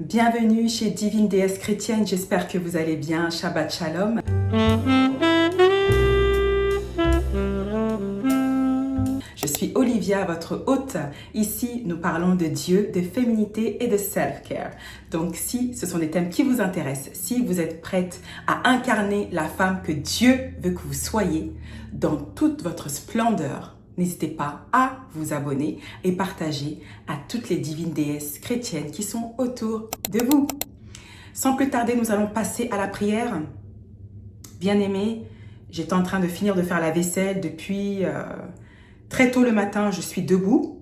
Bienvenue chez Divine Déesse Chrétienne, j'espère que vous allez bien, Shabbat Shalom. Je suis Olivia, votre hôte. Ici, nous parlons de Dieu, de féminité et de self-care. Donc, si ce sont des thèmes qui vous intéressent, si vous êtes prête à incarner la femme que Dieu veut que vous soyez dans toute votre splendeur, n'hésitez pas à vous abonner et partager à toutes les divines déesses chrétiennes qui sont autour de vous. Sans plus tarder, nous allons passer à la prière. Bien-aimés, j'étais en train de finir de faire la vaisselle depuis très tôt le matin, je suis debout.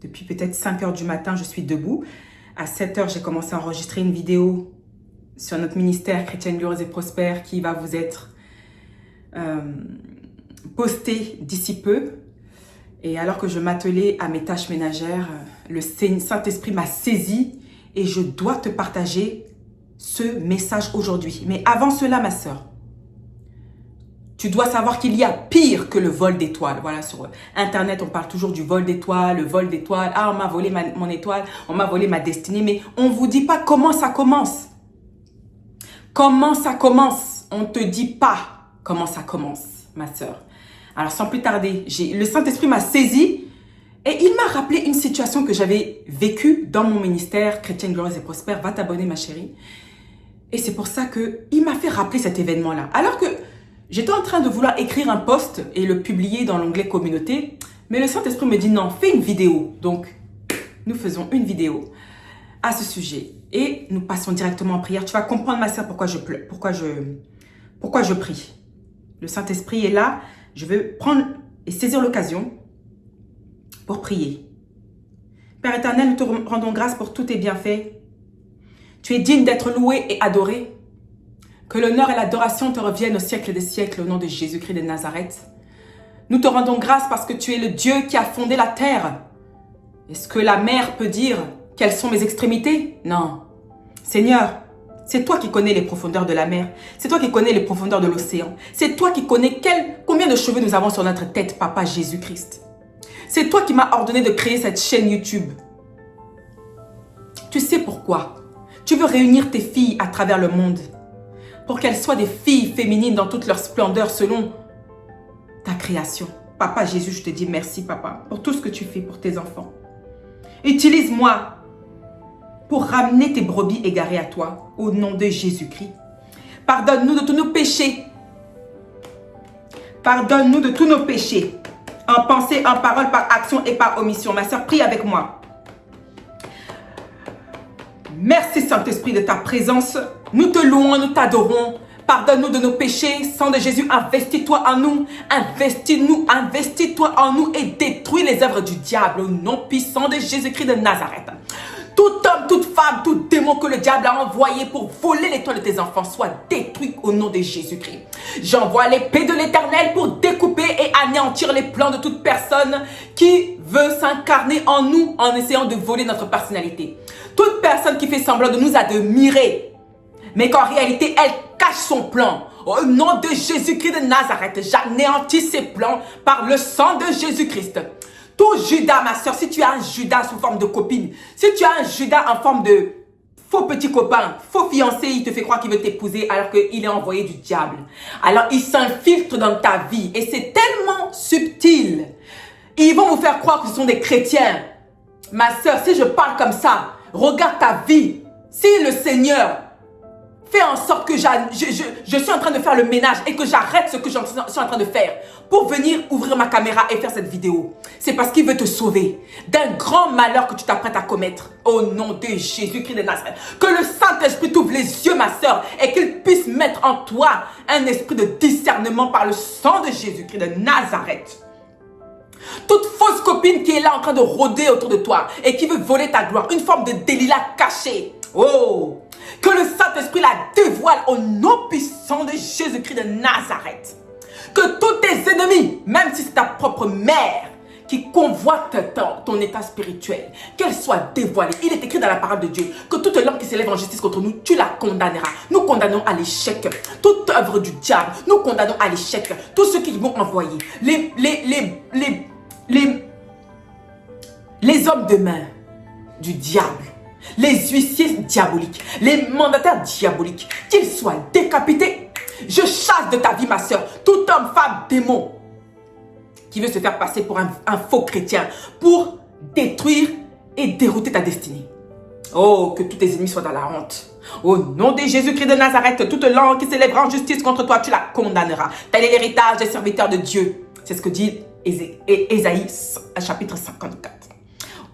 Depuis peut-être 5 heures du matin, je suis debout. À 7 heures, j'ai commencé à enregistrer une vidéo sur notre ministère Chrétienne Glorieuse et Prospère qui va vous être postée d'ici peu. Et alors que je m'attelais à mes tâches ménagères, le Saint-Esprit m'a saisi et je dois te partager ce message aujourd'hui. Mais avant cela, ma sœur, tu dois savoir qu'il y a pire que le vol d'étoiles. Voilà, sur Internet, on parle toujours du vol d'étoiles, le vol d'étoiles. Ah, on m'a volé mon étoile, on m'a volé ma destinée. Mais on ne vous dit pas comment ça commence. Comment ça commence? On ne te dit pas comment ça commence, ma sœur. Alors, sans plus tarder, le Saint-Esprit m'a saisi et il m'a rappelé une situation que j'avais vécue dans mon ministère Chrétienne Glorieuse et Prospère. Va t'abonner, ma chérie. Et c'est pour ça qu'il m'a fait rappeler cet événement-là. Alors que j'étais en train de vouloir écrire un post et le publier dans l'onglet communauté, mais le Saint-Esprit me dit non, fais une vidéo. Donc, nous faisons une vidéo à ce sujet et nous passons directement en prière. Tu vas comprendre, ma sœur, pourquoi je pleure, pourquoi je prie. Le Saint-Esprit est là. Je vais prendre et saisir l'occasion pour prier. Père éternel, nous te rendons grâce pour tous tes bienfaits. Tu es digne d'être loué et adoré. Que l'honneur et l'adoration te reviennent au siècle des siècles au nom de Jésus-Christ de Nazareth. Nous te rendons grâce parce que tu es le Dieu qui a fondé la terre. Est-ce que la mer peut dire quelles sont mes extrémités? Non. Seigneur, c'est toi qui connais les profondeurs de la mer. C'est toi qui connais les profondeurs de l'océan. C'est toi qui connais combien de cheveux nous avons sur notre tête, Papa Jésus-Christ. C'est toi qui m'as ordonné de créer cette chaîne YouTube. Tu sais pourquoi? Tu veux réunir tes filles à travers le monde pour qu'elles soient des filles féminines dans toute leur splendeur selon ta création. Papa Jésus, je te dis merci, Papa, pour tout ce que tu fais pour tes enfants. Utilise-moi pour ramener tes brebis égarées à toi, au nom de Jésus-Christ. Pardonne-nous de tous nos péchés. Pardonne-nous de tous nos péchés, en pensée, en parole, par action et par omission. Ma soeur, prie avec moi. Merci Saint-Esprit de ta présence. Nous te louons, nous t'adorons. Pardonne-nous de nos péchés. Sang de Jésus, investis-toi en nous. Investis-toi en nous et détruis les œuvres du diable au nom puissant de Jésus-Christ de Nazareth. Tout homme, toute femme, tout démon que le diable a envoyé pour voler l'étoile de tes enfants soit détruit au nom de Jésus-Christ. J'envoie l'épée de l'Éternel pour découper et anéantir les plans de toute personne qui veut s'incarner en nous en essayant de voler notre personnalité. Toute personne qui fait semblant de nous admirer, mais qu'en réalité, elle cache son plan. Au nom de Jésus-Christ de Nazareth, j'anéantis ses plans par le sang de Jésus-Christ. Tout Judas, ma soeur, si tu as un Judas sous forme de copine, si tu as un Judas en forme de faux petit copain, faux fiancé, il te fait croire qu'il veut t'épouser alors qu'il est envoyé du diable. Alors il s'infiltre dans ta vie et c'est tellement subtil. Ils vont vous faire croire que ce sont des chrétiens. Ma soeur, si je parle comme ça, regarde ta vie. Si le Seigneur fait en sorte que je suis en train de faire le ménage et que j'arrête ce que je suis en train de faire pour venir ouvrir ma caméra et faire cette vidéo, c'est parce qu'il veut te sauver d'un grand malheur que tu t'apprêtes à commettre. Au nom de Jésus-Christ de Nazareth. Que le Saint-Esprit t'ouvre les yeux, ma sœur, et qu'il puisse mettre en toi un esprit de discernement par le sang de Jésus-Christ de Nazareth. Toute fausse copine qui est là en train de rôder autour de toi et qui veut voler ta gloire, une forme de Delilah cachée. Oh! Que le Saint-Esprit la dévoile au nom puissant de Jésus-Christ de Nazareth. Que tous tes ennemis, même si c'est ta propre mère qui convoite ton état spirituel, qu'elle soit dévoilée. Il est écrit dans la parole de Dieu que toute langue qui s'élève en justice contre nous, tu la condamneras. Nous condamnons à l'échec toute œuvre du diable. Nous condamnons à l'échec tous ceux qui vont envoyer. Les hommes de main du diable les huissiers diaboliques, les mandataires diaboliques, qu'ils soient décapités. Je chasse de ta vie, ma soeur, tout homme, femme, démon qui veut se faire passer pour un faux chrétien pour détruire et dérouter ta destinée. Oh, que tous tes ennemis soient dans la honte. Au nom de Jésus-Christ de Nazareth, toute langue qui s'élèvera en justice contre toi, tu la condamneras. Tel est l'héritage des serviteurs de Dieu. C'est ce que dit Ésaïe, chapitre 54.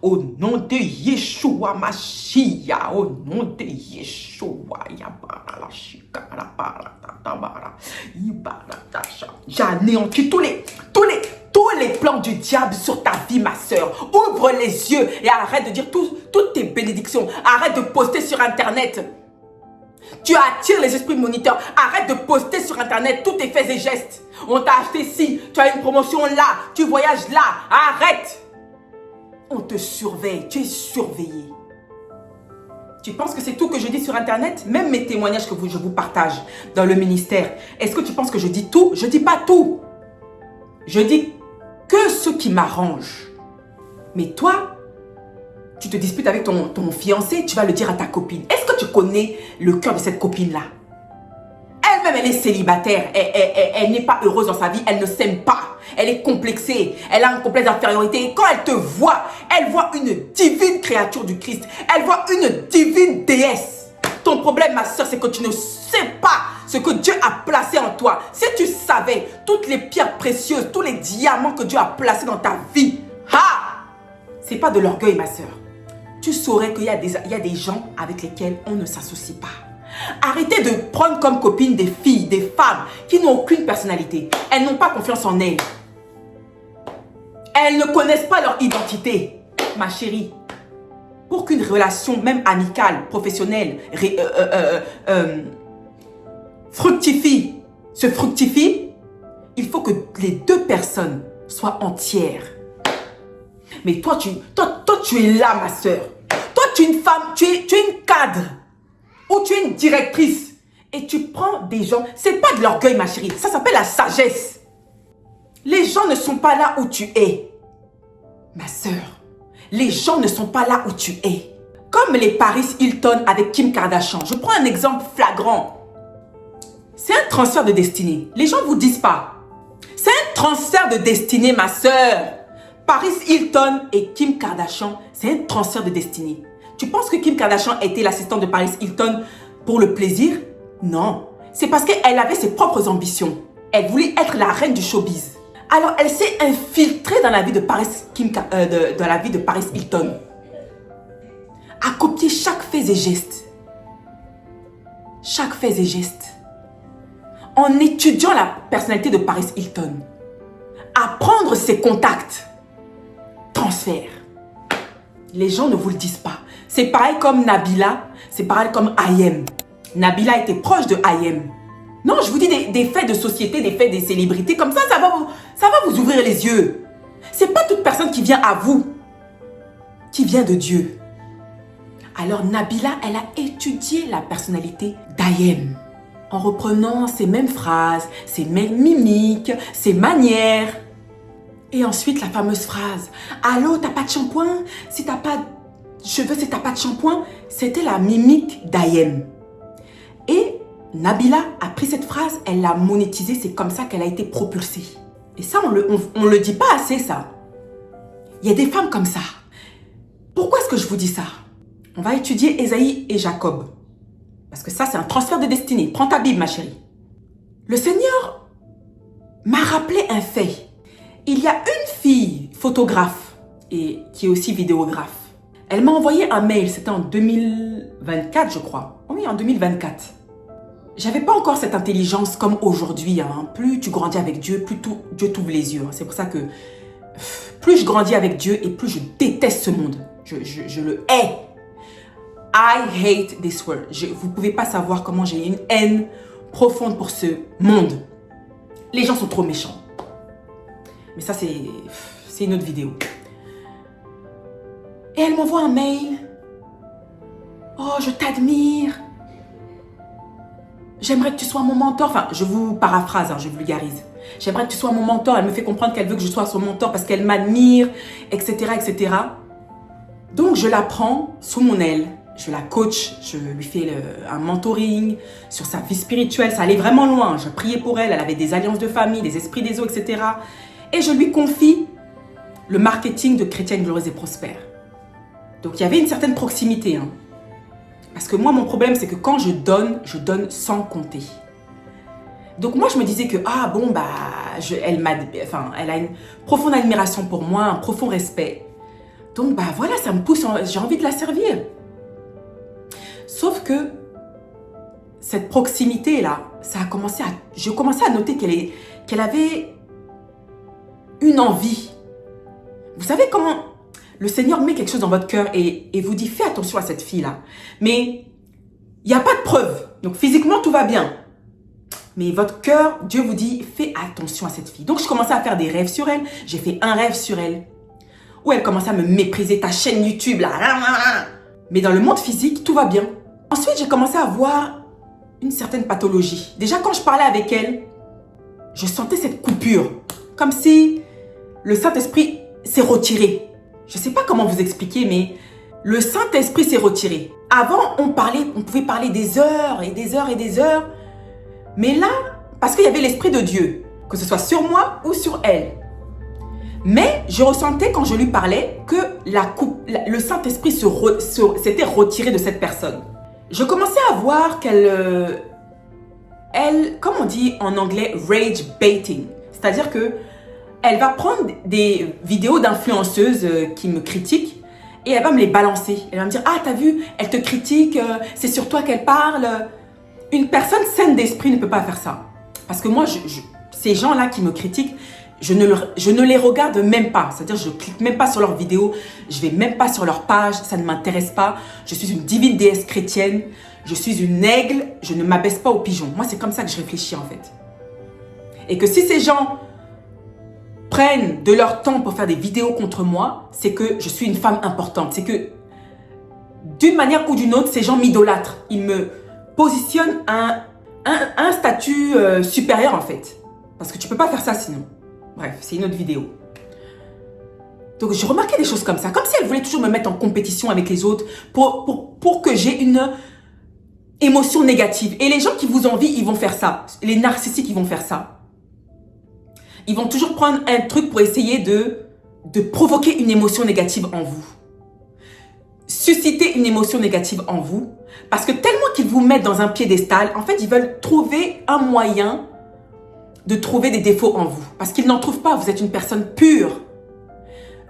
Au nom de Yeshua Mashiach, au nom de Yeshua, j'anéantis tous les plans du diable sur ta vie, ma soeur. Ouvre les yeux et arrête de dire toutes tes bénédictions. Arrête de poster sur Internet. Tu attires les esprits moniteurs. Arrête de poster sur Internet tous tes faits et gestes. On t'a acheté ci, tu as une promotion là, tu voyages là. Arrête. On te surveille, tu es surveillé. Tu penses que c'est tout que je dis sur Internet? Même mes témoignages que je vous partage dans le ministère. Est-ce que tu penses que je dis tout? Je ne dis pas tout. Je dis que ce qui m'arrange. Mais toi, tu te disputes avec ton fiancé, tu vas le dire à ta copine. Est-ce que tu connais le cœur de cette copine-là? Elle-même, elle est célibataire. Elle n'est pas heureuse dans sa vie. Elle ne s'aime pas. Elle est complexée. Elle a un complexe d'infériorité. Et quand elle te voit, elle voit une divine créature du Christ. Elle voit une divine déesse. Ton problème, ma soeur, c'est que tu ne sais pas ce que Dieu a placé en toi. Si tu savais toutes les pierres précieuses, tous les diamants que Dieu a placés dans ta vie, c'est pas de l'orgueil, ma soeur. Tu saurais qu'il y a des gens avec lesquels on ne s'associe pas. Arrêtez de prendre comme copines des filles, des femmes qui n'ont aucune personnalité. Elles n'ont pas confiance en elles. Elles ne connaissent pas leur identité, ma chérie. Pour qu'une relation, même amicale, professionnelle, se fructifie, il faut que les deux personnes soient entières. Mais toi, tu es là, ma soeur. Toi, tu es une femme, tu es une cadre. Ou tu es une directrice. Et tu prends des gens. C'est pas de l'orgueil, ma chérie. Ça s'appelle la sagesse. Les gens ne sont pas là où tu es. Ma soeur. Les gens ne sont pas là où tu es. Comme les Paris Hilton avec Kim Kardashian. Je prends un exemple flagrant. C'est un transfert de destinée. Les gens ne vous disent pas. C'est un transfert de destinée, ma soeur. Paris Hilton et Kim Kardashian, c'est un transfert de destinée. Tu penses que Kim Kardashian était l'assistante de Paris Hilton pour le plaisir? Non. C'est parce qu'elle avait ses propres ambitions. Elle voulait être la reine du showbiz. Alors, elle s'est infiltrée dans la vie de Paris Hilton. A copié chaque fait et geste. Chaque fait et geste. En étudiant la personnalité de Paris Hilton. À prendre ses contacts. Transfert. Les gens ne vous le disent pas. C'est pareil comme Nabila, c'est pareil comme Ayem. Nabila était proche de Ayem. Non, je vous dis des faits de société, des faits des célébrités. Comme ça va vous ouvrir les yeux. C'est pas toute personne qui vient à vous, qui vient de Dieu. Alors Nabila, elle a étudié la personnalité d'Ayem. En reprenant ces mêmes phrases, ces mêmes mimiques, ces manières. Et ensuite, la fameuse phrase « Allô, t'as pas de shampoing? Si t'as pas de cheveux, si t'as pas de shampoing ?» C'était la mimique d'Ayem. Et Nabila a pris cette phrase, elle l'a monétisée, c'est comme ça qu'elle a été propulsée. Et ça, on le dit pas assez, ça. Il y a des femmes comme ça. Pourquoi est-ce que je vous dis ça? On va étudier Ésaïe et Jacob. Parce que ça, c'est un transfert de destinée. Prends ta Bible, ma chérie. Le Seigneur m'a rappelé un fait. Il y a une fille photographe et qui est aussi vidéographe. Elle m'a envoyé un mail, c'était en 2024 je crois. Oui, en 2024. J'avais pas encore cette intelligence comme aujourd'hui. Plus tu grandis avec Dieu, plus Dieu t'ouvre les yeux. C'est pour ça que plus je grandis avec Dieu et plus je déteste ce monde. Je le hais. I hate this world. Vous pouvez pas savoir comment j'ai une haine profonde pour ce monde. Les gens sont trop méchants. Mais ça, c'est une autre vidéo. Et elle m'envoie un mail. Oh, je t'admire. J'aimerais que tu sois mon mentor. Enfin, je vous paraphrase, je vulgarise. J'aimerais que tu sois mon mentor. Elle me fait comprendre qu'elle veut que je sois son mentor parce qu'elle m'admire, etc., etc. Donc, je la prends sous mon aile. Je la coach, je lui fais un mentoring sur sa vie spirituelle. Ça allait vraiment loin. Je priais pour elle. Elle avait des alliances de famille, des esprits des eaux, etc. Et je lui confie le marketing de Chrétienne Glorieuse et Prospère. Donc, il y avait une certaine proximité. Hein. Parce que moi, mon problème, c'est que quand je donne sans compter. Donc, moi, je me disais que, ah bon, bah, elle a une profonde admiration pour moi, un profond respect. Donc, bah voilà, ça me pousse, j'ai envie de la servir. Sauf que cette proximité-là, je commençais à noter qu'elle avait une envie. Vous savez comment le Seigneur met quelque chose dans votre cœur et vous dit, fais attention à cette fille-là. Mais il n'y a pas de preuve. Donc physiquement, tout va bien. Mais votre cœur, Dieu vous dit, fais attention à cette fille. Donc je commençais à faire des rêves sur elle. J'ai fait un rêve sur elle. Où elle commençait à me mépriser, ta chaîne YouTube là. Mais dans le monde physique, tout va bien. Ensuite, j'ai commencé à voir une certaine pathologie. Déjà, quand je parlais avec elle, je sentais cette coupure. Comme si le Saint-Esprit s'est retiré. Je ne sais pas comment vous expliquer, mais le Saint-Esprit s'est retiré. Avant, on pouvait parler des heures et des heures et des heures. Mais là, parce qu'il y avait l'Esprit de Dieu, que ce soit sur moi ou sur elle. Mais je ressentais quand je lui parlais que le Saint-Esprit s'était retiré de cette personne. Je commençais à voir qu'elle, comme on dit en anglais, rage baiting. C'est-à-dire que elle va prendre des vidéos d'influenceuses qui me critiquent et elle va me les balancer. Elle va me dire, ah t'as vu, elle te critique, c'est sur toi qu'elle parle. Une personne saine d'esprit ne peut pas faire ça. Parce que moi, ces gens-là qui me critiquent, je ne les regarde même pas. C'est-à-dire, je ne clique même pas sur leurs vidéos. Je ne vais même pas sur leur page. Ça ne m'intéresse pas. Je suis une divine déesse chrétienne. Je suis une aigle. Je ne m'abaisse pas au pigeon. Moi, c'est comme ça que je réfléchis en fait. Et que si ces gens prennent de leur temps pour faire des vidéos contre moi, c'est que je suis une femme importante. C'est que d'une manière ou d'une autre, ces gens m'idolâtrent. Ils me positionnent à un statut supérieur en fait. Parce que tu ne peux pas faire ça sinon. Bref, c'est une autre vidéo. Donc, je remarquais des choses comme ça. Comme si elle voulait toujours me mettre en compétition avec les autres pour que j'ai une émotion négative. Et les gens qui vous envient, ils vont faire ça. Les narcissiques, ils vont faire ça. Ils vont toujours prendre un truc pour essayer de provoquer une émotion négative en vous. Susciter une émotion négative en vous. Parce que tellement qu'ils vous mettent dans un piédestal, en fait, ils veulent trouver un moyen de trouver des défauts en vous. Parce qu'ils n'en trouvent pas. Vous êtes une personne pure.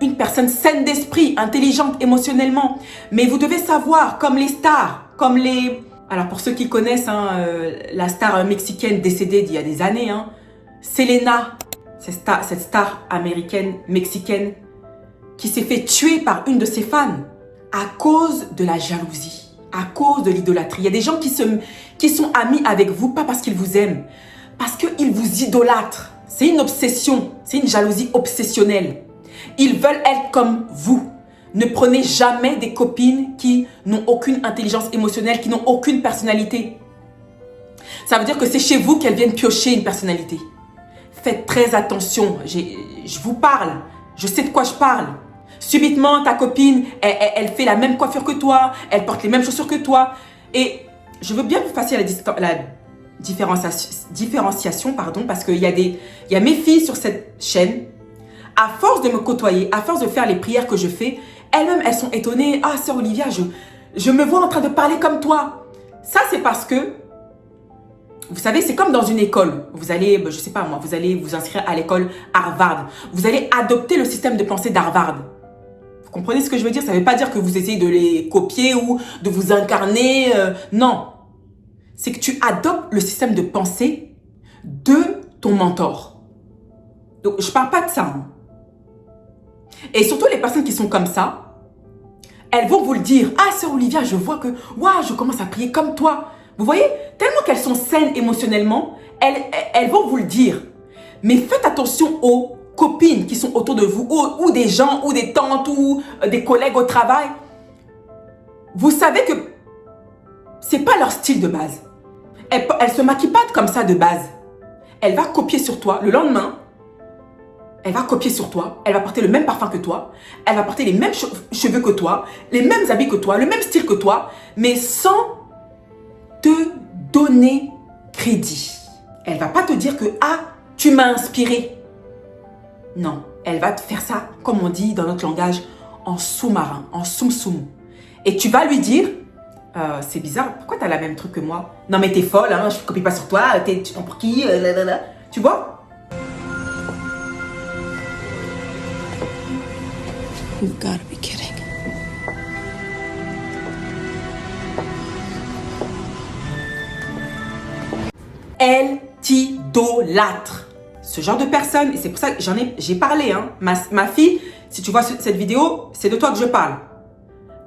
Une personne saine d'esprit, intelligente émotionnellement. Mais vous devez savoir, comme les stars, comme les... Alors pour ceux qui connaissent, la star mexicaine décédée d'il y a des années, Selena, cette star américaine, mexicaine, qui s'est fait tuer par une de ses fans à cause de la jalousie, à cause de l'idolâtrie. Il y a des gens qui sont amis avec vous, pas parce qu'ils vous aiment, parce qu'ils vous idolâtrent. C'est une obsession, c'est une jalousie obsessionnelle. Ils veulent être comme vous. Ne prenez jamais des copines qui n'ont aucune intelligence émotionnelle, qui n'ont aucune personnalité. Ça veut dire que c'est chez vous qu'elles viennent piocher une personnalité. Faites très attention. Je vous parle. Je sais de quoi je parle. Subitement, ta copine, elle fait la même coiffure que toi. Elle porte les mêmes chaussures que toi. Et je veux bien que vous fassiez la différenciation, parce qu'il y a mes filles sur cette chaîne. À force de me côtoyer, à force de faire les prières que je fais, elles-mêmes, elles sont étonnées. Ah, sœur Olivia, je me vois en train de parler comme toi. Ça, c'est parce que, vous savez, c'est comme dans une école. Vous allez, je sais pas moi, vous allez vous inscrire à l'école Harvard. Vous allez adopter le système de pensée d'Harvard. Vous comprenez ce que je veux dire? Ça ne veut pas dire que vous essayez de les copier ou de vous incarner. Non. C'est que tu adoptes le système de pensée de ton mentor. Donc, je ne parle pas de ça. Et surtout, les personnes qui sont comme ça, elles vont vous le dire. Ah, sœur Olivia, je vois que, waouh, je commence à prier comme toi. Vous voyez, tellement qu'elles sont saines émotionnellement, elles vont vous le dire. Mais faites attention aux copines qui sont autour de vous, ou des gens, ou des tantes, ou des collègues au travail. Vous savez que ce n'est pas leur style de base. Elle ne se maquille pas comme ça de base. Elle va copier sur toi. Le lendemain, Elle va copier sur toi, elle va porter le même parfum que toi, elle va porter les mêmes cheveux que toi, les mêmes habits que toi, le même style que toi, mais sans te donner crédit. Elle va pas te dire que « Ah, tu m'as inspiré ». Non, elle va te faire ça, comme on dit dans notre langage, en sous-marin, en soum-soum. Et tu vas lui dire « C'est bizarre, pourquoi tu as la même truc que moi ?»« Non mais t'es folle, hein, je ne copie pas sur toi, tu prends pour qui Tu vois ? You've got to be kidding. Elle t'idolâtre. Ce genre de personne, et c'est pour ça que j'ai parlé, hein. Ma fille, si tu vois cette vidéo, c'est de toi que je parle.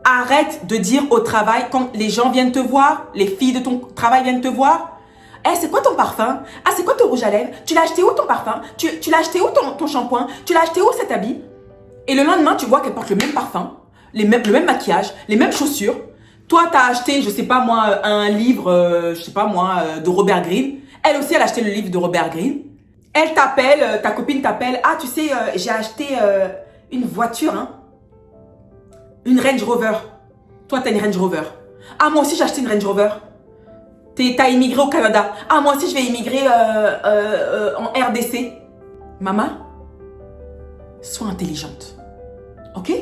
Arrête de dire au travail, quand les gens viennent te voir, les filles de ton travail viennent te voir, « Eh, c'est quoi ton parfum? Ah, c'est quoi ton rouge à lèvres? Tu l'as acheté où ton parfum? Tu l'as acheté où ton shampoing? Tu l'as acheté où cet habit ?» Et le lendemain, tu vois qu'elle porte le même parfum, le même maquillage, les mêmes chaussures. Toi, tu as acheté, je sais pas moi, un livre, je sais pas moi, de Robert Greene. Elle aussi, elle a acheté le livre de Robert Greene. Elle t'appelle, ta copine t'appelle. Ah, tu sais, j'ai acheté une voiture, hein. Une Range Rover. Toi, tu as une Range Rover. Ah, moi aussi, j'ai acheté une Range Rover. T'as immigré au Canada. Ah, moi aussi, je vais immigrer en RDC. Maman, sois intelligente. Ok?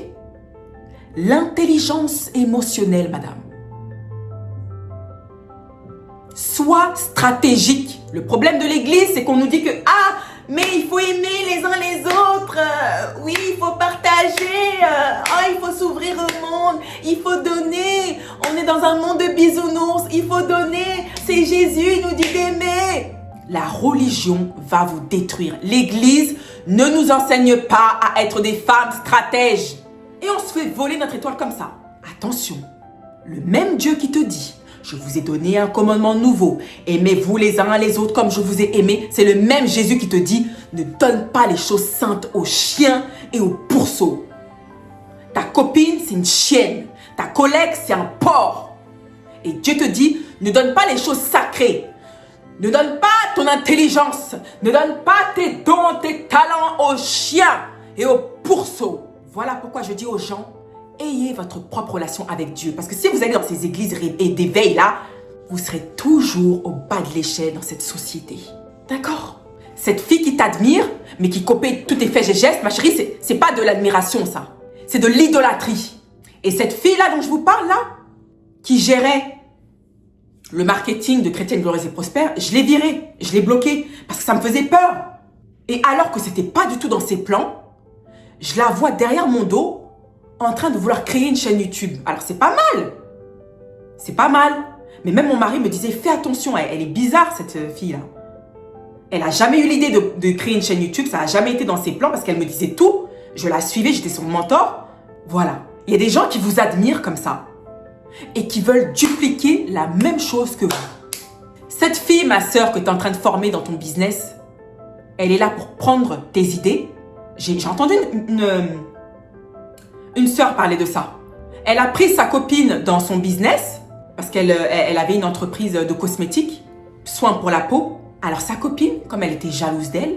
L'intelligence émotionnelle, madame. Sois stratégique. Le problème de l'église, c'est qu'on nous dit que « Ah, mais il faut aimer les uns les autres. Oui, il faut partager. Il faut s'ouvrir au monde. Il faut donner. On est dans un monde de bisounours. Il faut donner. C'est Jésus, il nous dit d'aimer. » La religion va vous détruire. L'église ne nous enseigne pas à être des femmes stratèges. Et on se fait voler notre étoile comme ça. Attention, le même Dieu qui te dit « Je vous ai donné un commandement nouveau. Aimez-vous les uns les autres comme je vous ai aimé. » C'est le même Jésus qui te dit « Ne donne pas les choses saintes aux chiens et aux pourceaux. » Ta copine, c'est une chienne. Ta collègue, c'est un porc. Et Dieu te dit « Ne donne pas les choses sacrées. Ne donne pas ton intelligence. Ne donne pas tes dons, tes talents aux chiens et aux pourceaux. » Voilà pourquoi je dis aux gens, ayez votre propre relation avec Dieu. Parce que si vous allez dans ces églises et d'éveil là, vous serez toujours au bas de l'échelle dans cette société. D'accord? Cette fille qui t'admire, mais qui copie tous tes faits et gestes, ma chérie, c'est pas de l'admiration ça. C'est de l'idolâtrie. Et cette fille-là dont je vous parle là, qui gérait le marketing de Chrétienne Glorieuse et Prospère, je l'ai virée, je l'ai bloquée parce que ça me faisait peur. Et alors que c'était pas du tout dans ses plans, je la vois derrière mon dos en train de vouloir créer une chaîne YouTube. Alors c'est pas mal. C'est pas mal. Mais même mon mari me disait, fais attention, elle est bizarre cette fille-là. Elle n'a jamais eu l'idée de créer une chaîne YouTube, ça n'a jamais été dans ses plans parce qu'elle me disait tout. Je la suivais, j'étais son mentor. Voilà. Il y a des gens qui vous admirent comme ça et qui veulent dupliquer la même chose que vous. Cette fille, ma sœur, que tu es en train de former dans ton business, elle est là pour prendre tes idées. J'ai entendu une sœur parler de ça. Elle a pris sa copine dans son business parce qu'elle avait une entreprise de cosmétiques, soins pour la peau. Alors sa copine, comme elle était jalouse d'elle,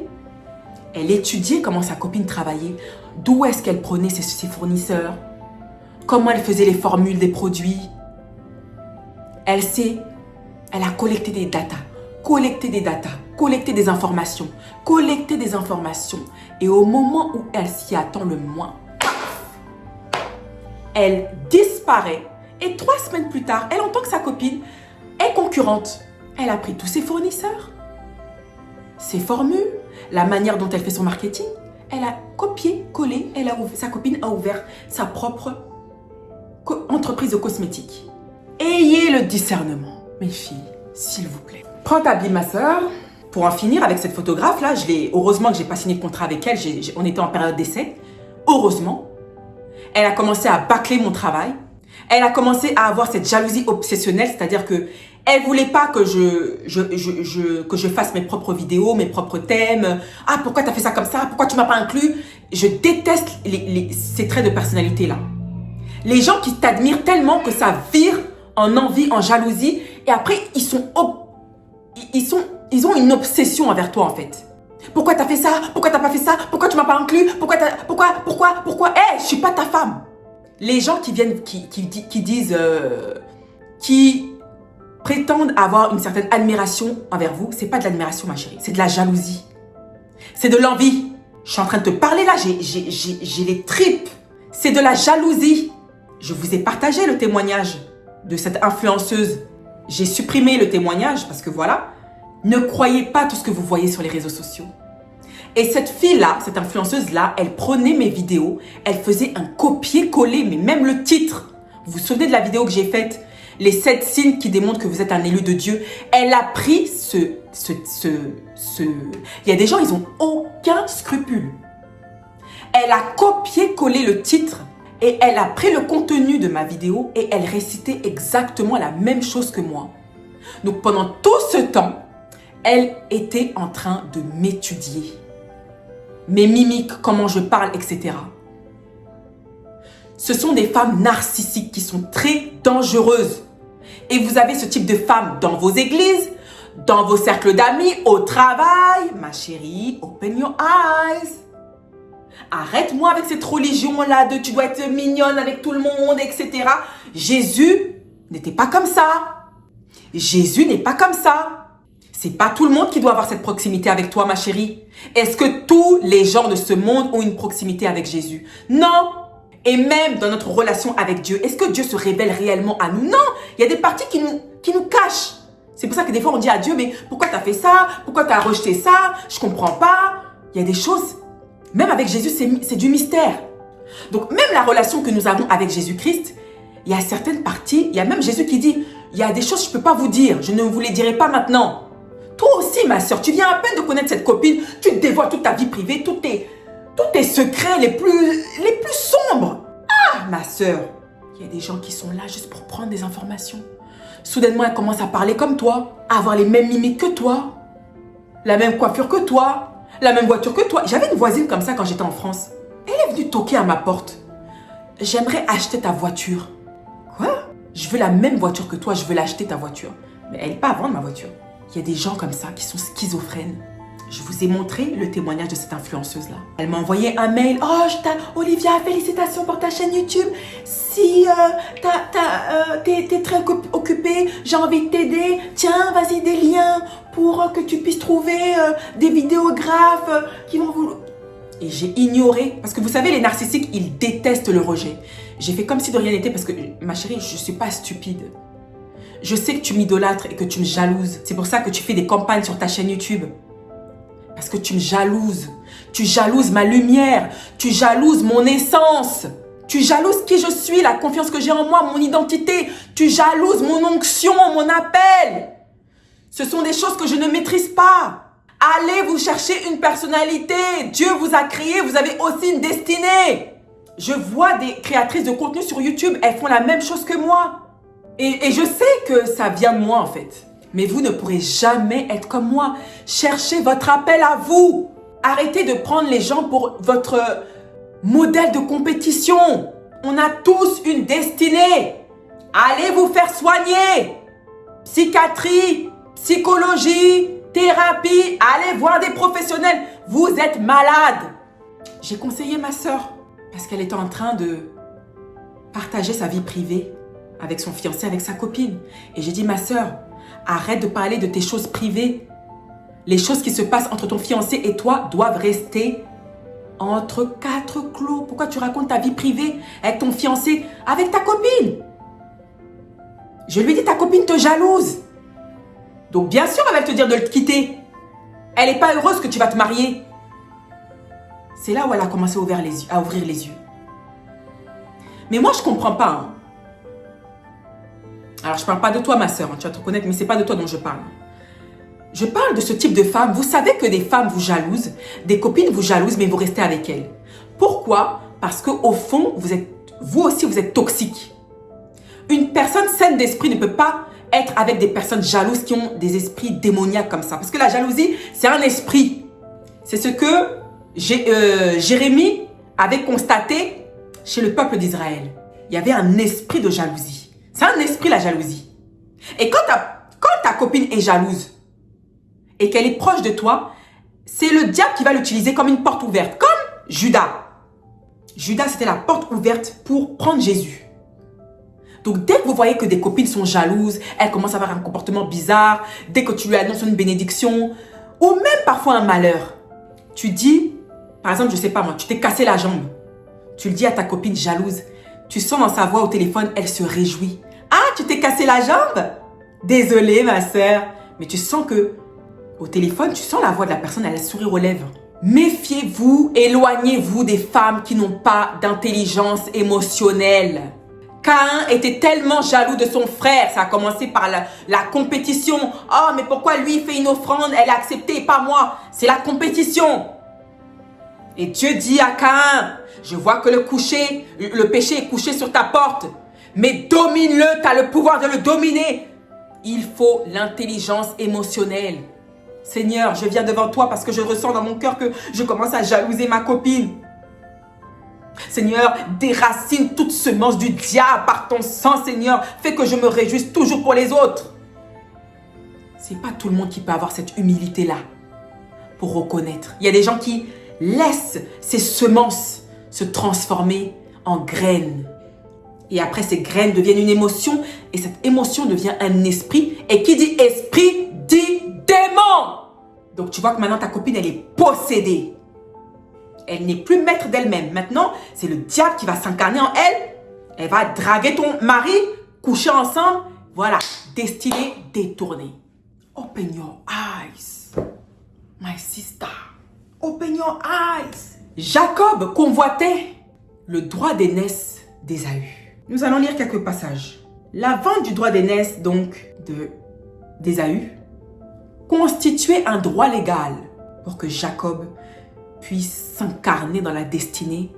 elle étudiait comment sa copine travaillait, d'où est-ce qu'elle prenait ses fournisseurs, comment elle faisait les formules des produits. Elle a collecté des datas, collecté des informations. Et au moment où elle s'y attend le moins, elle disparaît. Et 3 semaines plus tard, elle entend que sa copine est concurrente. Elle a pris tous ses fournisseurs, ses formules, la manière dont elle fait son marketing. Elle a copié, collé, sa copine a ouvert sa propre entreprise de cosmétiques. Ayez le discernement, mes filles, s'il vous plaît. Prends ta Bible, ma soeur. Pour en finir avec cette photographe là, heureusement que j'ai pas signé de contrat avec elle, on était en période d'essai. Heureusement. Elle a commencé à bâcler mon travail. Elle a commencé à avoir cette jalousie obsessionnelle, c'est-à-dire que elle voulait pas que je fasse mes propres vidéos, mes propres thèmes. Ah, pourquoi tu as fait ça comme ça? Pourquoi tu m'as pas inclus? Je déteste ces traits de personnalité là. Les gens qui t'admirent tellement que ça vire en envie, en jalousie, et après ils ont une obsession envers toi en fait. Pourquoi t'as fait ça? Pourquoi t'as pas fait ça? Pourquoi tu m'as pas inclus? Pourquoi? Je suis pas ta femme. Les gens qui viennent, qui disent, qui prétendent avoir une certaine admiration envers vous, c'est pas de l'admiration, ma chérie. C'est de la jalousie. C'est de l'envie. Je suis en train de te parler là, j'ai les tripes. C'est de la jalousie. Je vous ai partagé le témoignage de cette influenceuse. J'ai supprimé le témoignage parce que voilà, ne croyez pas tout ce que vous voyez sur les réseaux sociaux. Et cette fille-là, cette influenceuse-là, elle prenait mes vidéos, elle faisait un copier-coller, mais même le titre. Vous vous souvenez de la vidéo que j'ai faite? Les 7 signes qui démontrent que vous êtes un élu de Dieu. Elle a pris Il y a des gens, ils n'ont aucun scrupule. Elle a copié-collé le titre et elle a pris le contenu de ma vidéo et elle récitait exactement la même chose que moi. Donc pendant tout ce temps, elle était en train de m'étudier. Mes mimiques, comment je parle, etc. Ce sont des femmes narcissiques qui sont très dangereuses. Et vous avez ce type de femmes dans vos églises, dans vos cercles d'amis, au travail. Ma chérie, open your eyes. Arrête-moi avec cette religion-là de tu dois être mignonne avec tout le monde, etc. Jésus n'était pas comme ça. Jésus n'est pas comme ça. C'est pas tout le monde qui doit avoir cette proximité avec toi, ma chérie. Est-ce que tous les gens de ce monde ont une proximité avec Jésus? Non. Et même dans notre relation avec Dieu, est-ce que Dieu se révèle réellement à nous? Non. Il y a des parties qui nous cachent. C'est pour ça que des fois on dit à Dieu, mais pourquoi tu as fait ça? Pourquoi tu as rejeté ça? Je comprends pas. Il y a des choses, même avec Jésus, c'est du mystère. Donc même la relation que nous avons avec Jésus-Christ, il y a certaines parties, il y a même Jésus qui dit, il y a des choses que je ne peux pas vous dire, je ne vous les dirai pas maintenant. Toi aussi, ma soeur, tu viens à peine de connaître cette copine, tu te dévoiles toute ta vie privée, tous tes secrets les plus sombres. Ah, ma soeur, il y a des gens qui sont là juste pour prendre des informations. Soudainement, elle commence à parler comme toi, à avoir les mêmes mimiques que toi, la même coiffure que toi, la même voiture que toi. J'avais une voisine comme ça quand j'étais en France. Elle est venue toquer à ma porte. J'aimerais acheter ta voiture. Quoi? Je veux la même voiture que toi, je veux l'acheter ta voiture. Mais elle n'est pas à vendre ma voiture. Il y a des gens comme ça qui sont schizophrènes. Je vous ai montré le témoignage de cette influenceuse-là. Elle m'a envoyé un mail. Oh, Olivia, félicitations pour ta chaîne YouTube. Si t'es très occupée, j'ai envie de t'aider. Tiens, vas-y, des liens pour que tu puisses trouver des vidéographes qui vont vous... Et j'ai ignoré. Parce que vous savez, les narcissiques, ils détestent le rejet. J'ai fait comme si de rien n'était parce que, ma chérie, je ne suis pas stupide. Je sais que tu m'idolâtres et que tu me jalouses. C'est pour ça que tu fais des campagnes sur ta chaîne YouTube. Parce que tu me jalouses. Tu jalouses ma lumière. Tu jalouses mon essence. Tu jalouses qui je suis, la confiance que j'ai en moi, mon identité. Tu jalouses mon onction, mon appel. Ce sont des choses que je ne maîtrise pas. Allez vous chercher une personnalité. Dieu vous a créé, vous avez aussi une destinée. Je vois des créatrices de contenu sur YouTube, elles font la même chose que moi. Et je sais que ça vient de moi en fait. Mais vous ne pourrez jamais être comme moi. Cherchez votre appel à vous. Arrêtez de prendre les gens pour votre modèle de compétition. On a tous une destinée. Allez vous faire soigner. Psychiatrie, psychologie, thérapie. Allez voir des professionnels. Vous êtes malade. J'ai conseillé ma soeur parce qu'elle était en train de partager sa vie privée avec son fiancé, avec sa copine. Et j'ai dit, ma soeur, arrête de parler de tes choses privées. Les choses qui se passent entre ton fiancé et toi doivent rester entre 4 clos. Pourquoi tu racontes ta vie privée avec ton fiancé, avec ta copine? Je lui ai dit, ta copine te jalouse. Donc bien sûr, elle va te dire de le quitter. Elle n'est pas heureuse que tu vas te marier. C'est là où elle a commencé à ouvrir les yeux. Mais moi, je ne comprends pas. Hein. Alors, je ne parle pas de toi, ma soeur, hein, tu vas te reconnaître, mais ce n'est pas de toi dont je parle. Je parle de ce type de femme. Vous savez que des femmes vous jalousent, des copines vous jalousent, mais vous restez avec elles. Pourquoi? Parce qu'au fond, vous aussi, vous êtes toxique. Une personne saine d'esprit ne peut pas être avec des personnes jalouses qui ont des esprits démoniaques comme ça. Parce que la jalousie, c'est un esprit. C'est ce que Jérémie avait constaté chez le peuple d'Israël. Il y avait un esprit de jalousie. C'est un esprit, la jalousie. Et quand ta copine est jalouse et qu'elle est proche de toi, c'est le diable qui va l'utiliser comme une porte ouverte, comme Judas. Judas, c'était la porte ouverte pour prendre Jésus. Donc, dès que vous voyez que des copines sont jalouses, elles commencent à avoir un comportement bizarre, dès que tu lui annonces une bénédiction, ou même parfois un malheur, tu dis, par exemple, je sais pas moi, tu t'es cassé la jambe. Tu le dis à ta copine jalouse. Tu sens dans sa voix au téléphone, elle se réjouit. Ah, tu t'es cassé la jambe? Désolée, ma sœur. Mais tu sens que, au téléphone, tu sens la voix de la personne, elle a le sourire aux lèvres. Méfiez-vous, éloignez-vous des femmes qui n'ont pas d'intelligence émotionnelle. Caïn était tellement jaloux de son frère. Ça a commencé par la compétition. Oh, mais pourquoi lui il fait une offrande, elle a accepté et pas moi? C'est la compétition. Et Dieu dit à Caïn, je vois que le péché est couché sur ta porte. Mais domine-le, tu as le pouvoir de le dominer. Il faut l'intelligence émotionnelle. Seigneur, je viens devant toi parce que je ressens dans mon cœur que je commence à jalouser ma copine. Seigneur, déracine toute semence du diable par ton sang, Seigneur. Fais que je me réjouisse toujours pour les autres. C'est pas tout le monde qui peut avoir cette humilité-là pour reconnaître. Il y a des gens qui laissent ces semences se transformer en graines. Et après, ces graines deviennent une émotion. Et cette émotion devient un esprit. Et qui dit esprit, dit démon. Donc, tu vois que maintenant, ta copine, elle est possédée. Elle n'est plus maître d'elle-même. Maintenant, c'est le diable qui va s'incarner en elle. Elle va draguer ton mari, coucher ensemble. Voilà, destinée détournée. Open your eyes, my sister. Open your eyes. Jacob convoitait le droit d'aînesse d'Ésaü. Nous allons lire quelques passages. La vente du droit d'aînesse, donc, d'Ésaü, constituait un droit légal pour que Jacob puisse s'incarner dans la destinée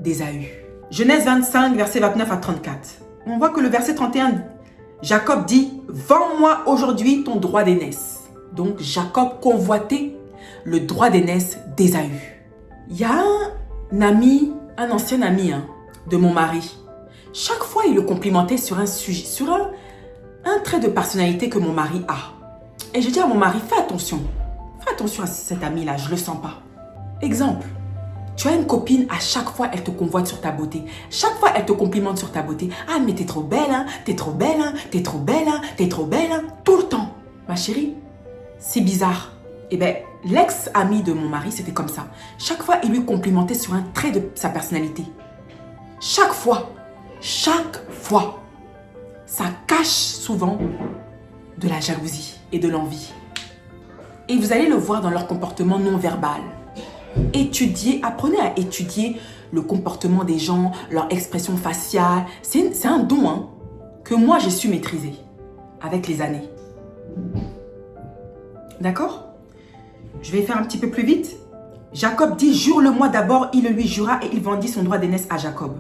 d'Ésaü. Genèse 25, versets 29 à 34. On voit que le verset 31, Jacob dit « Vends-moi aujourd'hui ton droit d'aînesse ». Donc Jacob convoitait le droit d'aînesse d'Ésaü. Il y a un ami, un ancien ami de mon mari. Chaque fois, il le complimentait sur un sujet, sur un trait de personnalité que mon mari a. Et je dis à mon mari, fais attention à cet ami-là, je le sens pas. Exemple, tu as une copine, à chaque fois, elle te convoite sur ta beauté. Chaque fois, elle te complimente sur ta beauté. Ah, mais t'es trop belle, hein, t'es trop belle, hein, t'es trop belle, hein, t'es trop belle, hein, tout le temps. Ma chérie, c'est bizarre. Eh bien, l'ex-ami de mon mari, c'était comme ça. Chaque fois, il lui complimentait sur un trait de sa personnalité. Chaque fois, ça cache souvent de la jalousie et de l'envie. Et vous allez le voir dans leur comportement non verbal. Apprenez à étudier le comportement des gens, leur expression faciale. C'est un don que moi j'ai su maîtriser avec les années. D'accord? Je vais faire un petit peu plus vite. Jacob dit, jure-le-moi d'abord, il le lui jura et il vendit son droit d'aînesse à Jacob.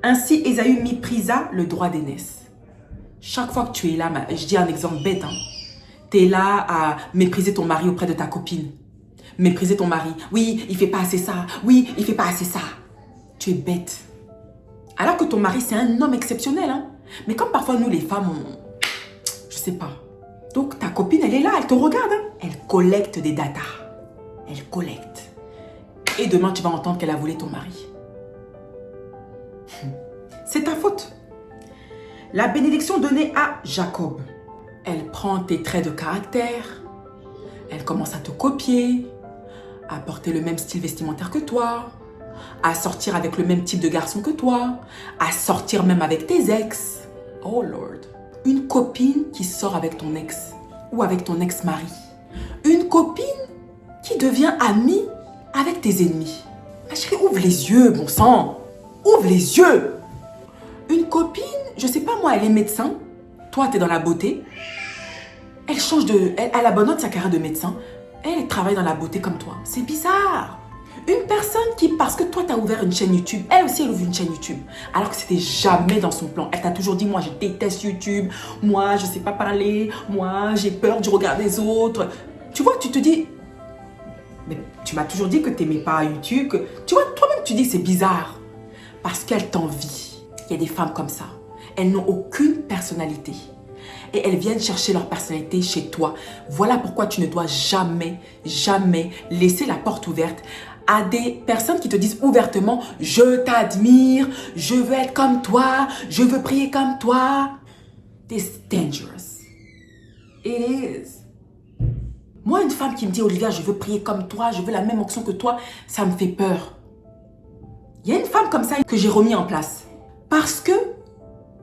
Ainsi, Ésaü méprisa le droit d'aînesse. Chaque fois que tu es là, je dis un exemple bête, tu es là à mépriser ton mari auprès de ta copine. Mépriser ton mari. Oui, il fait pas assez ça. Oui, il fait pas assez ça. Tu es bête. Alors que ton mari, c'est un homme exceptionnel. Mais comme parfois, nous, les femmes, je sais pas. Donc, ta copine, elle est là, elle te regarde. Elle collecte des datas. Elle collecte. Et demain, tu vas entendre qu'elle a volé ton mari. C'est ta faute. La bénédiction donnée à Jacob. Elle prend tes traits de caractère. Elle commence à te copier, à porter le même style vestimentaire que toi, à sortir avec le même type de garçon que toi, à sortir même avec tes ex. Oh Lord. Une copine qui sort avec ton ex ou avec ton ex-mari. Une copine qui devient amie avec tes ennemis. Ma chérie, ouvre les yeux, bon sang. Ouvre les yeux. Une copine, je sais pas moi, elle est médecin. Toi, tu es dans la beauté. Elle abandonne sa carrière de médecin. Elle travaille dans la beauté comme toi. C'est bizarre. Une personne qui, parce que toi, tu as ouvert une chaîne YouTube, elle aussi, elle ouvre une chaîne YouTube. Alors que c'était jamais dans son plan. Elle t'a toujours dit, moi, je déteste YouTube. Moi, je sais pas parler. Moi, j'ai peur du regard des autres. Tu vois, tu te dis, mais tu m'as toujours dit que tu n'aimais pas YouTube. Tu vois, toi-même, tu dis, c'est bizarre. Parce qu'elle t'envie. Il y a des femmes comme ça. Elles n'ont aucune personnalité. et elles viennent chercher leur personnalité chez toi. Voilà pourquoi tu ne dois jamais, jamais laisser la porte ouverte à des personnes qui te disent ouvertement « Je t'admire, je veux être comme toi, je veux prier comme toi. » It's dangerous. It is. Moi, une femme qui me dit « Olivia, je veux prier comme toi, je veux la même onction que toi », ça me fait peur. Il y a une femme comme ça que j'ai remis en place. Parce que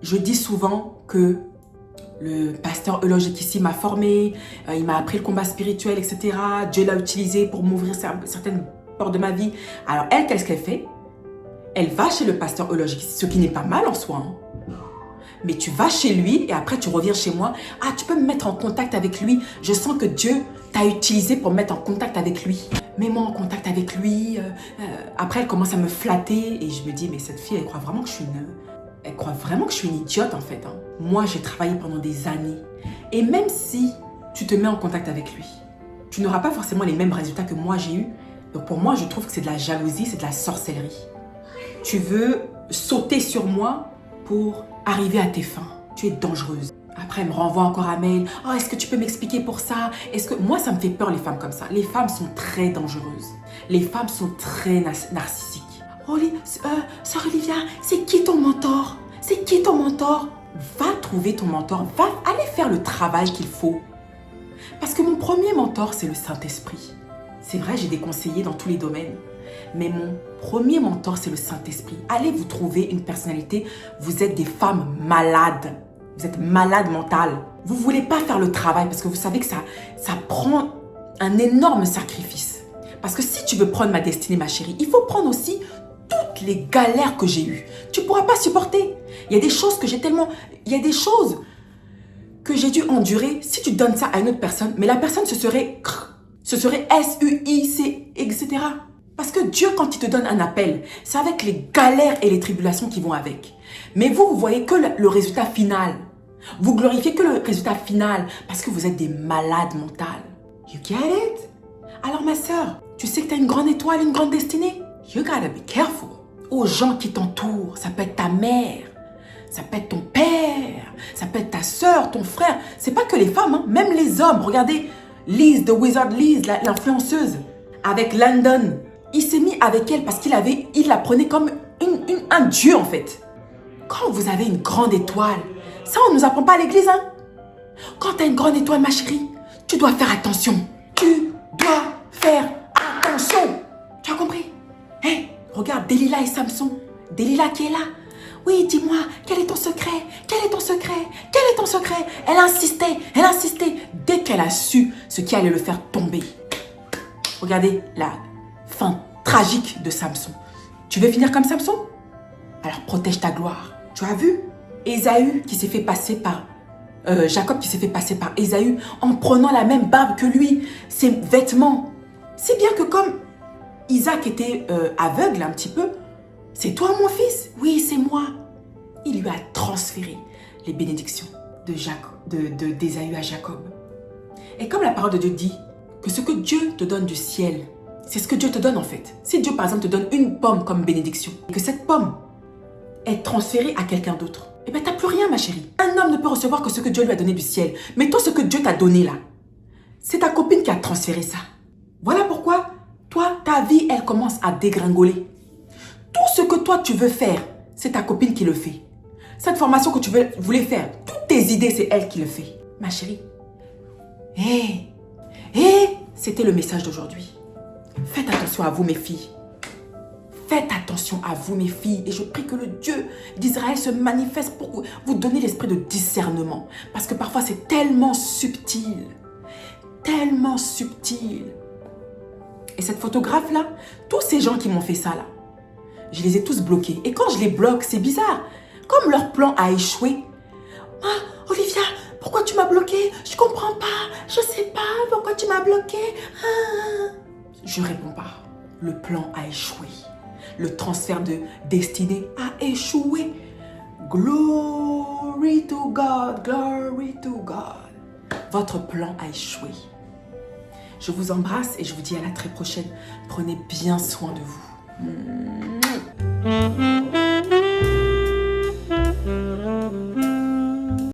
je dis souvent que le pasteur Eloge ici m'a formé, il m'a appris le combat spirituel, etc. Dieu l'a utilisé pour m'ouvrir certaines portes de ma vie. Alors elle, qu'est-ce qu'elle fait? Elle va chez le pasteur Eloge, ce qui n'est pas mal en soi. Hein. Mais tu vas chez lui et après tu reviens chez moi. Ah, tu peux me mettre en contact avec lui. Je sens que Dieu t'a utilisé pour me mettre en contact avec lui. Mets-moi en contact avec lui. Après, elle commence à me flatter et je me dis, mais cette fille, elle croit vraiment que je suis une idiote en fait. Hein. Moi, j'ai travaillé pendant des années. Et même si tu te mets en contact avec lui, tu n'auras pas forcément les mêmes résultats que moi j'ai eu. Donc pour moi, je trouve que c'est de la jalousie, c'est de la sorcellerie. Tu veux sauter sur moi pour arriver à tes fins. Tu es dangereuse. Après, elle me renvoie encore un mail. « Oh, est-ce que tu peux m'expliquer pour ça? Est-ce que... » Moi, ça me fait peur, les femmes comme ça. Les femmes sont très dangereuses. Les femmes sont très narcissiques. « Oh, sœur Olivia, c'est qui ton mentor? C'est qui ton mentor? » Va trouver ton mentor. Va aller faire le travail qu'il faut. Parce que mon premier mentor, c'est le Saint-Esprit. C'est vrai, j'ai des conseillers dans tous les domaines. Mais mon premier mentor, c'est le Saint-Esprit. Allez vous trouver une personnalité. Vous êtes des femmes malades. Vous êtes malades mentales. Vous ne voulez pas faire le travail parce que vous savez que ça prend un énorme sacrifice. Parce que si tu veux prendre ma destinée, ma chérie, il faut prendre aussi toutes les galères que j'ai eues. Tu ne pourras pas supporter. Il y a des choses que j'ai tellement... Il y a des choses que j'ai dû endurer. Si tu donnes ça à une autre personne, mais la personne se serait S-U-I-C, etc. Parce que Dieu, quand il te donne un appel, c'est avec les galères et les tribulations qui vont avec. Mais vous voyez que le résultat final. Vous glorifiez que le résultat final parce que vous êtes des malades mentales. You get it? Alors ma sœur, tu sais que tu as une grande étoile, une grande destinée? You gotta be careful. Aux gens qui t'entourent, ça peut être ta mère, ça peut être ton père, ça peut être ta sœur, ton frère. C'est pas que les femmes, hein, même les hommes. Regardez, Liz, The Wizard Liz, l'influenceuse, avec London. Il s'est mis avec elle parce il la prenait comme un dieu en fait. Quand vous avez une grande étoile, ça on ne nous apprend pas à l'église. Hein? Quand tu as une grande étoile, ma chérie, tu dois faire attention. Tu dois faire attention. Tu as compris? Hey, regarde Delilah et Samson. Delilah qui est là. Oui, dis-moi, quel est ton secret? Quel est ton secret? Quel est ton secret? Elle insistait. Dès qu'elle a su ce qui allait le faire tomber. Regardez la fin tragique de Samson. Tu veux finir comme Samson? Alors protège ta gloire. Tu as vu Ésaü qui s'est fait passer par... Jacob qui s'est fait passer par Ésaü en prenant la même barbe que lui, ses vêtements. C'est bien que comme Isaac était aveugle un petit peu, c'est toi mon fils? Oui, c'est moi. Il lui a transféré les bénédictions d'Ésaü à Jacob. Et comme la parole de Dieu dit que ce que Dieu te donne du ciel, c'est ce que Dieu te donne en fait. Si Dieu par exemple te donne une pomme comme bénédiction, et que cette pomme est transférée à quelqu'un d'autre, eh bien, tu n'as plus rien, ma chérie. Un homme ne peut recevoir que ce que Dieu lui a donné du ciel. Mais toi, ce que Dieu t'a donné là, c'est ta copine qui a transféré ça. Voilà pourquoi, toi, ta vie, elle commence à dégringoler. Tout ce que toi, tu veux faire, c'est ta copine qui le fait. Cette formation que tu voulais faire, toutes tes idées, c'est elle qui le fait. Ma chérie. C'était le message d'aujourd'hui. Faites attention à vous, mes filles. Faites attention à vous, mes filles. Et je prie que le Dieu d'Israël se manifeste pour vous donner l'esprit de discernement. Parce que parfois, c'est tellement subtil. Tellement subtil. Et cette photographe-là, tous ces gens qui m'ont fait ça, là, je les ai tous bloqués. Et quand je les bloque, c'est bizarre. Comme leur plan a échoué. Ah, Olivia, pourquoi tu m'as bloqué? Je comprends pas. Je sais pas pourquoi tu m'as bloqué. Ah. Je réponds pas. Le plan a échoué. Le transfert de destinée a échoué. Glory to God, glory to God. Votre plan a échoué. Je vous embrasse et je vous dis à la très prochaine. Prenez bien soin de vous.